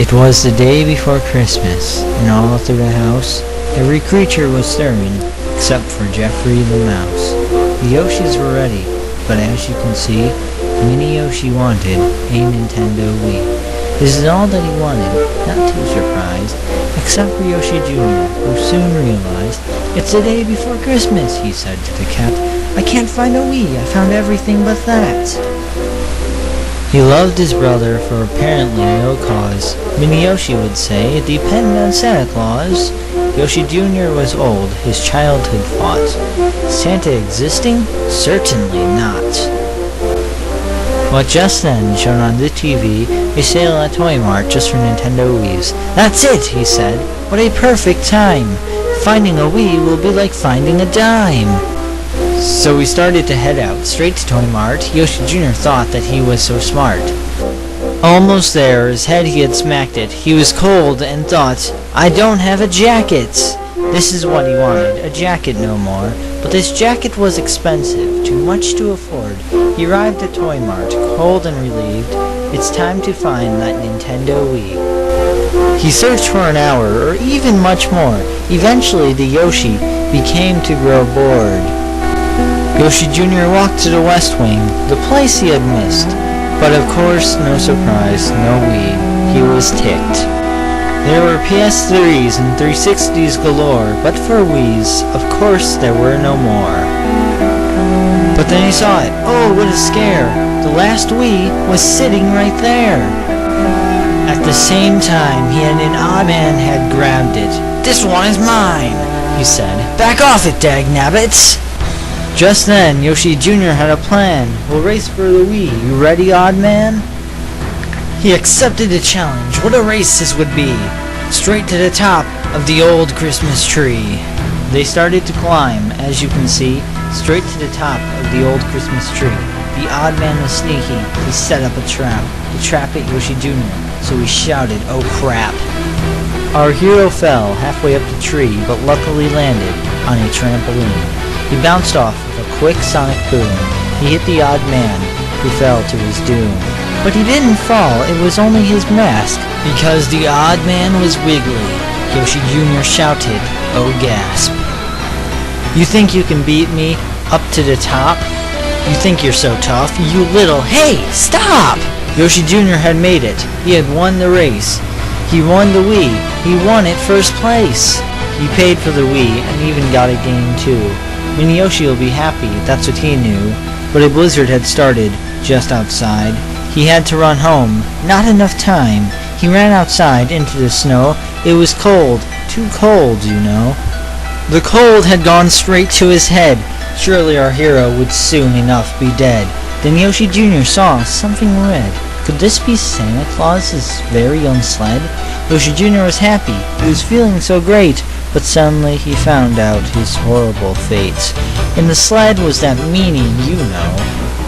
It was the day before Christmas, and all through the house, every creature was stirring, except for Jeffrey the mouse. The Yoshis were ready, but as you can see, Mini Yoshi wanted a Nintendo Wii. This is all that he wanted, not too surprised, except for Yoshi Jr., who soon realized, "It's the day before Christmas," he said to the cat. "I can't find a Wii, I found everything but that." He loved his brother for apparently no cause. Mini Yoshi would say it depended on Santa Claus. Yoshi Jr. was old, his childhood fought. Santa existing? Certainly not. But just then, shown on the TV, a sale at Toy Mart just for Nintendo Wiis. "That's it," he said. "What a perfect time. Finding a Wii will be like finding a dime." So we started to head out, straight to Toy Mart. Yoshi Jr. thought that he was so smart. Almost there, his head he had smacked it. He was cold and thought, "I don't have a jacket." This is what he wanted, a jacket no more. But this jacket was expensive, too much to afford. He arrived at Toy Mart, cold and relieved. It's time to find that Nintendo Wii. He searched for an hour, or even much more. Eventually the Yoshi became to grow bored. Yoshi Jr. walked to the West Wing, the place he had missed. But of course, no surprise, no Wii. He was ticked. There were PS3s and 360s galore, but for Wiis, of course there were no more. But then he saw it. Oh, what a scare! The last Wii was sitting right there. At the same time, he and an odd man had grabbed it. "This one is mine," he said. "Back off it, dagnabbits!" Just then, Yoshi Jr. had a plan. "We'll race for the Wii. You ready, odd man?" He accepted the challenge. What a race this would be! Straight to the top of the old Christmas tree. They started to climb, as you can see, straight to the top of the old Christmas tree. The odd man was sneaky. He set up a trap. The trap at Yoshi Jr., so he shouted, "Oh crap!" Our hero fell halfway up the tree, but luckily landed on a trampoline. He bounced off with a quick sonic boom. He hit the odd man, who fell to his doom. But he didn't fall, it was only his mask, because the odd man was wiggly. Yoshi Jr. shouted, "Oh gasp. You think you can beat me up to the top? You think you're so tough, you little— Hey, stop!" Yoshi Jr. had made it. He had won the race. He won the Wii. He won it first place. He paid for the Wii and even got a game too. Mini Yoshi will be happy, that's what he knew. But a blizzard had started just outside. He had to run home. Not enough time. He ran outside into the snow. It was cold. Too cold, you know. The cold had gone straight to his head. Surely our hero would soon enough be dead. Then Yoshi Jr. saw something red. Could this be Santa Claus's very own sled? Yoshi Jr. was happy. He was feeling so great. But suddenly he found out his horrible fate. In the sled was that meaning you know.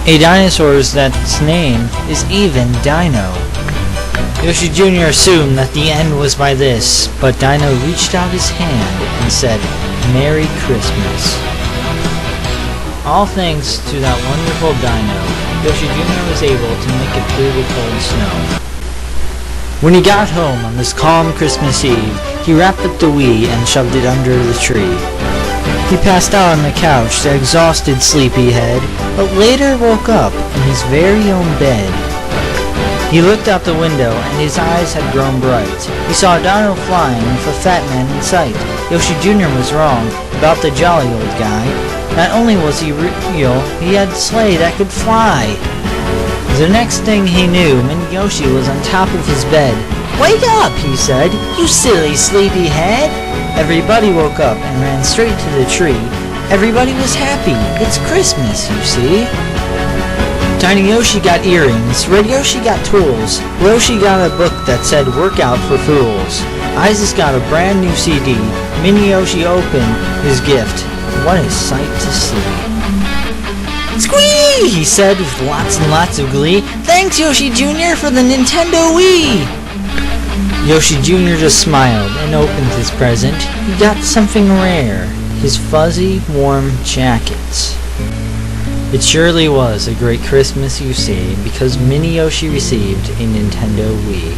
A dinosaur that's name is even Dino. Yoshi Jr. assumed that the end was by this, but Dino reached out his hand and said, "Merry Christmas." All thanks to that wonderful Dino, Yoshi Jr. was able to make it through the cold snow. When he got home on this calm Christmas Eve, he wrapped up the Wii and shoved it under the tree. He passed out on the couch, the exhausted sleepyhead, but later woke up in his very own bed. He looked out the window and his eyes had grown bright. He saw Dino flying with a fat man in sight. Yoshi Jr. was wrong about the jolly old guy. Not only was he real, he had a sleigh that could fly. The next thing he knew, Mini Yoshi was on top of his bed. "Wake up," he said, "you silly sleepyhead." Everybody woke up and ran straight to the tree. Everybody was happy. It's Christmas, you see. Tiny Yoshi got earrings. Red Yoshi got tools. Yoshi got a book that said "Workout for Fools." Isaac got a brand new CD. Mini Yoshi opened his gift. What a sight to see. "Squee!" he said with lots and lots of glee. "Thanks, Yoshi Jr. for the Nintendo Wii!" Yoshi Jr. just smiled and opened his present. He got something rare, his fuzzy, warm jacket. It surely was a great Christmas, you see, because Mini Yoshi received a Nintendo Wii.